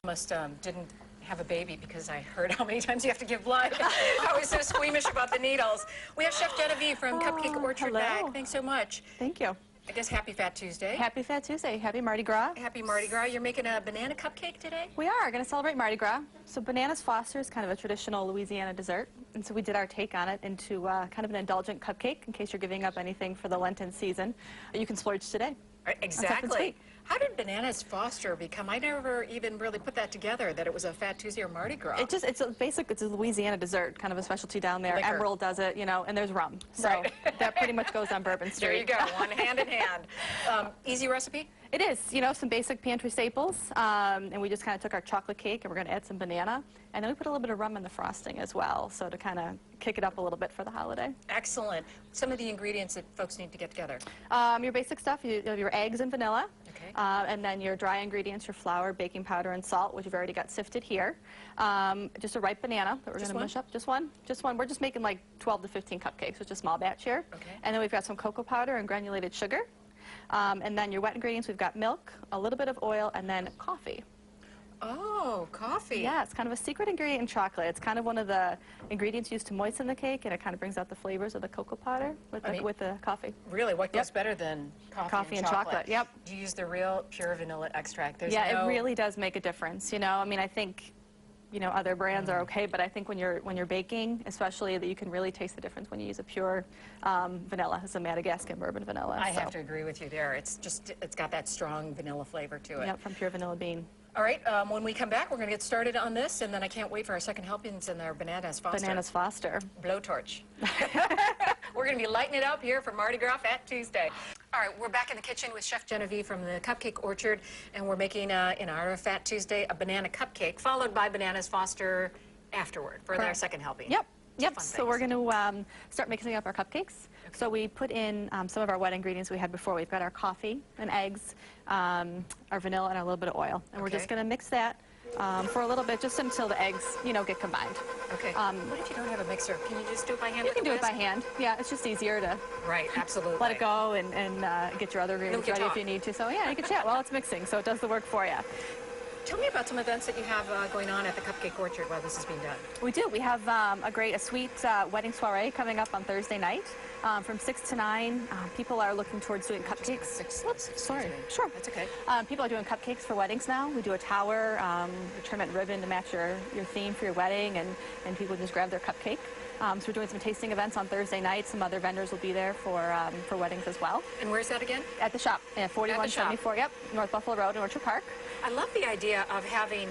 Almost didn't have a baby because I heard how many times you have to give blood. I was so squeamish about the needles. We have Chef Genevieve from Cupcake Orchard back. Thanks so much. Thank you. I guess happy Fat Tuesday. Happy Fat Tuesday. Happy Mardi Gras. Happy Mardi Gras. You're making a banana cupcake today? We are going to celebrate Mardi Gras. So Bananas Foster is kind of a traditional Louisiana dessert. And so we did our take on it into kind of an indulgent cupcake in case you're giving up anything for the Lenten season. You can splurge today. Exactly. How did Bananas Foster become? I never even really put that together, that it was a Fat Tuesday or Mardi Gras. It's a Louisiana dessert, kind of a specialty down there. Liquor. Emerald does it, you know, and there's rum. So that pretty much goes on Bourbon Street. There you go, one hand in hand. Easy recipe? It is, you know, some basic pantry staples, and we just kind of took our chocolate cake and we're going to add some banana, and then we put a little bit of rum in the frosting as well, so to kind of kick it up a little bit for the holiday. Excellent. Some of the ingredients that folks need to get together. Your basic stuff, you have your eggs and vanilla, okay. And then your dry ingredients, your flour, baking powder, and salt, which you've already got sifted here. Just a ripe banana that we're going to mush up. Just one? Just one. We're just making like 12 to 15 cupcakes, so it's a small batch here. Okay. And then we've got some cocoa powder and granulated sugar. And then your wet ingredients, we've got milk, a little bit of oil, and then coffee. Oh, coffee. Yeah, it's kind of a secret ingredient in chocolate. It's kind of one of the ingredients used to moisten the cake, and it kind of brings out the flavors of the cocoa powder with the coffee. Really, what goes better than coffee and chocolate? Yep. Do you use the real pure vanilla extract? It really does make a difference. You know, I mean, I think, you know, other brands are okay, but I think when you're baking, especially, that you can really taste the difference when you use a pure vanilla. It's a Madagascar bourbon vanilla. I have to agree with you there. It's got that strong vanilla flavor to it. Yep, from pure vanilla bean. All right, when we come back, we're going to get started on this, and then I can't wait for our second helpings in our Bananas Foster. Bananas Foster. Blowtorch. We're going to be lighting it up here for Mardi Gras Fat Tuesday. All right, we're back in the kitchen with Chef Genevieve from the Cupcake Orchard, and we're making, in honor of Fat Tuesday, a banana cupcake, followed by Bananas Foster afterward for our second helping. Yep. Yep, so we're going to start mixing up our cupcakes. Okay. So we put in some of our wet ingredients we had before. We've got our coffee and eggs, our vanilla, and a little bit of oil. And we're just going to mix that for a little bit, just until the eggs, you know, get combined. Okay. What if you don't have a mixer? Can you just do it by hand? You can do it by hand. Yeah, it's just easier to absolutely. let it go and get your other ingredients ready if you need to. So yeah, you can chat while it's mixing, so it does the work for you. Tell me about some events that you have going on at the Cupcake Orchard while this is being done. We do. We have a sweet wedding soiree coming up on Thursday night from 6 to 9. People are looking towards doing cupcakes. Sorry. Sure. That's okay. People are doing cupcakes for weddings now. We do a tower, a tournament ribbon to match your theme for your wedding, and people just grab their cupcake. So we're doing some tasting events on Thursday night. Some other vendors will be there for weddings as well. And where's that again? At the shop, 4174, yep, North Buffalo Road in Orchard Park. I love the idea of having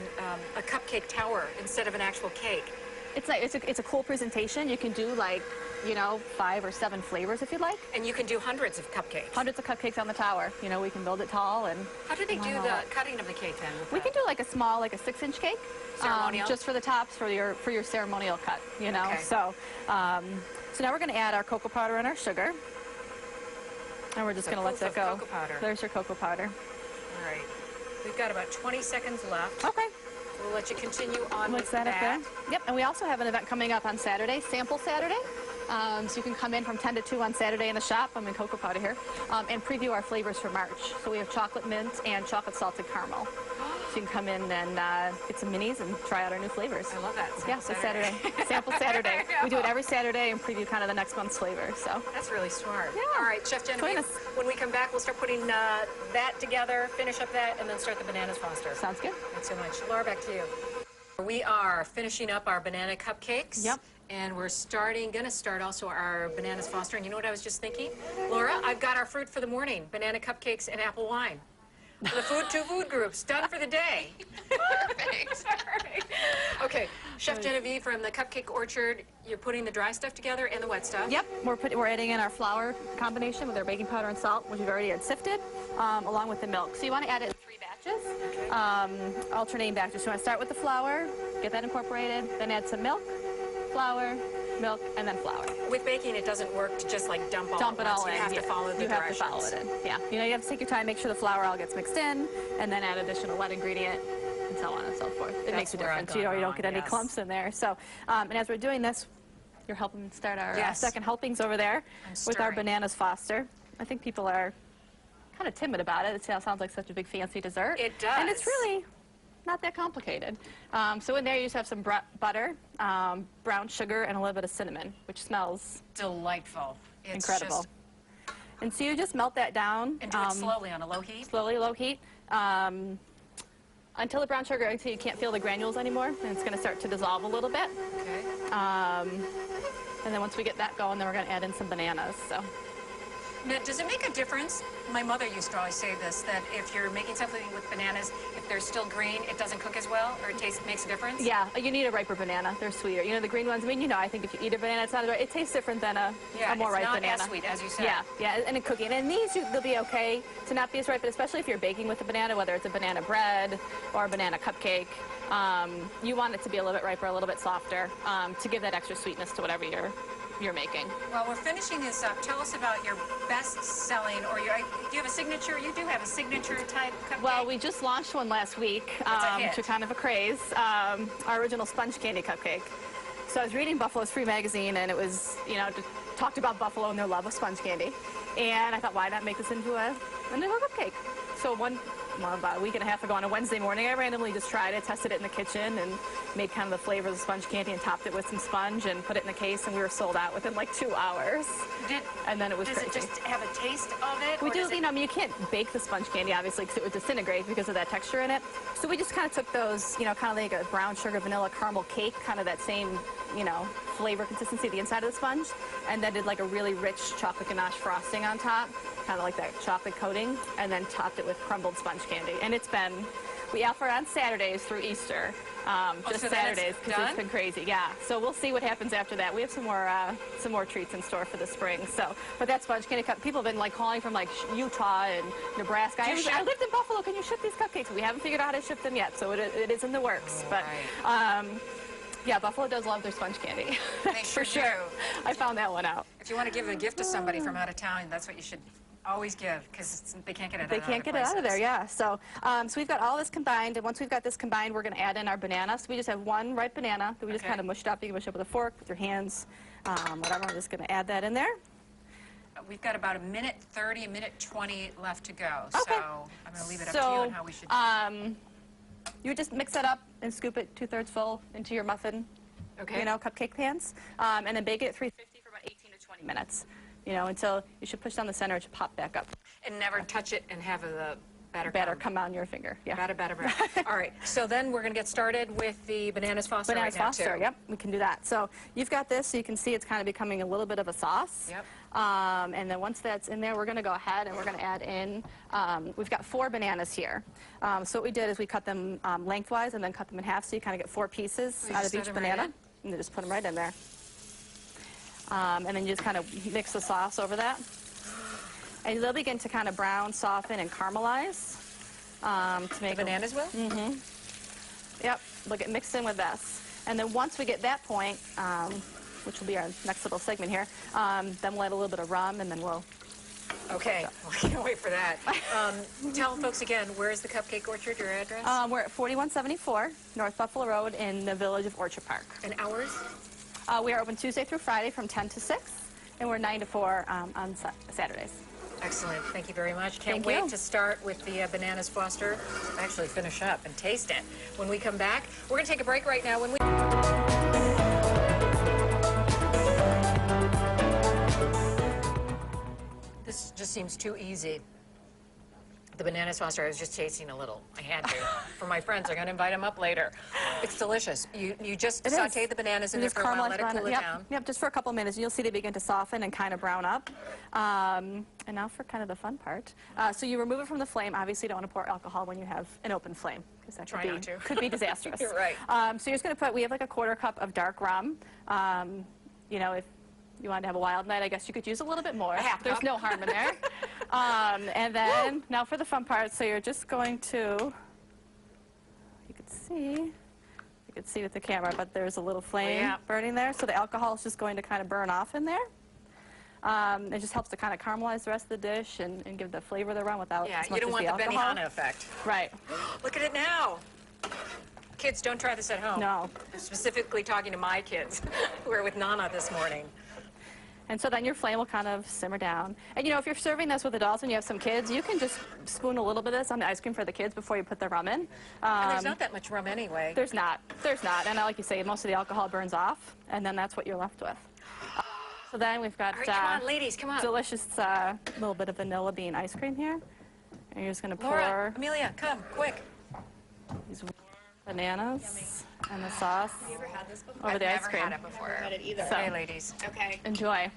a cupcake tower instead of an actual cake. It's a cool presentation. You can do, like, you know, 5 or 7 flavors if you'd like. And you can do hundreds of cupcakes. Hundreds of cupcakes on the tower. You know, we can build it tall. And how do they do the cutting of the cake then? We can do like a small, like a 6-inch cake. Ceremonial? Just for the tops, for your ceremonial cut, you know. Okay. So now we're going to add our cocoa powder and our sugar. And we're just going to let that go. Cocoa powder. There's your cocoa powder. All right. We've got about 20 seconds left. Okay. We'll let you continue on with that. Up there. Yep, and we also have an event coming up on Saturday, Sample Saturday. So you can come in from 10 to 2 on Saturday in the shop. I'm in cocoa powder here. And preview our flavors for March. So we have chocolate mint and chocolate salted caramel. So you can come in and get some minis and try out our new flavors. I love that. Saturday. Sample Saturday. We do it every Saturday and preview kind of the next month's flavor. So that's really smart. Yeah. All right, Chef Genevieve, when we come back, we'll start putting that together, finish up that, and then start the Bananas Foster. Sounds good. Thanks so much. Laura, back to you. We are finishing up our banana cupcakes. Yep. And we're going to start also our Bananas Foster. And you know what I was just thinking? Laura, I've got our fruit for the morning, banana cupcakes and apple wine. The two food groups, done for the day. Perfect. All right. Okay, Chef Genevieve from the Cupcake Orchard, you're putting the dry stuff together and the wet stuff? Yep, we're adding in our flour combination with our baking powder and salt, which we've already had sifted, along with the milk. So you want to add it in 3 batches, alternating batches. So you want to start with the flour, get that incorporated, then add some milk, flour, milk, and then flour. With baking, it doesn't work to just like dump it all in. You have to follow the directions. You have to follow it in. Yeah. You know, you have to take your time, make sure the flour all gets mixed in, and then add additional wet ingredient, and so on and so forth. It makes a difference. You know, you don't get any clumps in there. So, and as we're doing this, you're helping start our second helpings over there with our Bananas Foster. I think people are kind of timid about it. It sounds like such a big fancy dessert. It does. And it's really not that complicated. So in there you just have some butter, brown sugar, and a little bit of cinnamon, which smells delightful. It's incredible. Just... And so you just melt that down. And do it slowly on a low heat? Slowly, low heat. Until the brown sugar, until you can't feel the granules anymore, and it's going to start to dissolve a little bit. Okay. And then once we get that going, then we're going to add in some bananas. So. Now, does it make a difference? My mother used to always say this, that if you're making something with bananas, if they're still green, it doesn't cook as well, or it makes a difference? Yeah, you need a riper banana. They're sweeter. You know, the green ones, I mean, you know, I think if you eat a banana, it's not as ripe. It tastes different than a more ripe banana. Yeah, it's not as sweet, as you said. Yeah, yeah, and in cooking. And these, they'll be okay to not be as ripe, but especially if you're baking with a banana, whether it's a banana bread or a banana cupcake, you want it to be a little bit riper, a little bit softer, to give that extra sweetness to whatever you're making. Well, we're finishing this up. Tell us about your best-selling, or do you have a signature? You do have a signature type cupcake? Well, we just launched one last week to kind of a craze, our original sponge candy cupcake. So I was reading Buffalo's Free magazine, and it was, you know, talked about Buffalo and their love of sponge candy. And I thought, why not make this into a cupcake? So about a week and a half ago on a Wednesday morning, I randomly just tried it, tested it in the kitchen, and made kind of the flavor of the sponge candy and topped it with some sponge and put it in the case, and we were sold out within like 2 hours. And then it was crazy. Does it just have a taste of it? We do, you know, I mean, you can't bake the sponge candy, obviously, because it would disintegrate because of that texture in it. So we just kind of took those, you know, kind of like a brown sugar vanilla caramel cake, kind of that same, you know, flavor consistency, the inside of the sponge, and then did like a really rich chocolate ganache frosting on top, kind of like that chocolate coating, and then topped it with crumbled sponge candy. And it's been, we offer on Saturdays through Easter, just so Saturdays, because it's been crazy. Yeah, so we'll see what happens after that. We have some more treats in store for the spring. So, but that sponge candy cup, people have been like calling from like Utah and Nebraska. I lived in Buffalo. Can you ship these cupcakes? We haven't figured out how to ship them yet, so it is in the works. But. Yeah, Buffalo does love their sponge candy. For sure. I found that one out. If you want to give a gift to somebody from out of town, that's what you should always give, because they can't get it out of there. They can't get it out of there, yeah. So, so we've got all this combined, and once we've got this combined, we're going to add in our banana. So we just have one ripe banana that we just kind of mushed up. You can mush it up with a fork, with your hands, whatever. I'm just going to add that in there. We've got about a minute 30, a minute 20 left to go. Okay. So I'm going to leave it up to you on how we should do it. You would just mix it up and scoop it 2/3 full into your muffin, you know, cupcake pans, and then bake it at 350 for about 18 to 20 minutes, you know, until you should push down the center to pop back up. And never touch it and have the batter come on your finger. Yeah. Batter. All right. So then we're going to get started with the bananas Foster Bananas right now, Foster, too. Yep, we can do that. So you've got this, so you can see it's kind of becoming a little bit of a sauce. Yep. And then once that's in there, we're going to go ahead and we're going to add in, we've got 4 bananas here. So what we did is we cut them lengthwise and then cut them in half, so you kind of get 4 pieces out of each banana. Right, and then just put them right in there. And then you just kind of mix the sauce over that. And they'll begin to kind of brown, soften, and caramelize. To make the bananas will? Mm-hmm. Yep, they'll get mixed in with this. And then once we get that point, which will be our next little segment here, then we'll add a little bit of rum, and then we'll... Okay, we can't wait for that. Tell folks again, where is the Cupcake Orchard, your address? We're at 4174 North Buffalo Road in the village of Orchard Park. And hours? We are open Tuesday through Friday from 10 to 6, and we're 9 to 4 on Saturdays. Excellent. Thank you very much. Can't wait to start with the Bananas Foster. Actually finish up and taste it. When we come back, we're going to take a break right now. When we... This just seems too easy. The Bananas Foster, I was just tasting a little. I had to. For my friends, I'm going to invite them up later. It's delicious. You just saute the bananas in there for a while, let it cool it down. Yep, just for a couple minutes. You'll see they begin to soften and kind of brown up. And now for kind of the fun part. So you remove it from the flame. Obviously, you don't want to pour alcohol when you have an open flame, because that could be disastrous. You're right. So you're just going to put, we have like a 1/4 cup of dark rum. You know, if you wanted to have a wild night, I guess you could use a little bit more. There's no harm in there. And then, now for the fun part, so you're just going to, you could see with the camera, but there's a little flame burning there, so the alcohol is just going to kind of burn off in there. It just helps to kind of caramelize the rest of the dish and give the flavor of the rum without as much you don't want the alcohol. Benihana effect. Right. Look at it now. Kids, don't try this at home. No. I'm specifically talking to my kids who are with Nana this morning. And so then your flame will kind of simmer down. And you know, if you're serving this with adults and you have some kids, you can just spoon a little bit of this on the ice cream for the kids before you put the rum in. And there's not that much rum anyway. There's not. There's not. And like you say, most of the alcohol burns off, and then that's what you're left with. So then we've got All right, come on, ladies, come on. delicious little bit of vanilla bean ice cream here. And you're just going to pour Laura, Amelia, come, quick. these bananas and the sauce Have you ever had this before? over I've the ice never cream. had it before. Had it either. So- Okay, ladies. Okay. Enjoy.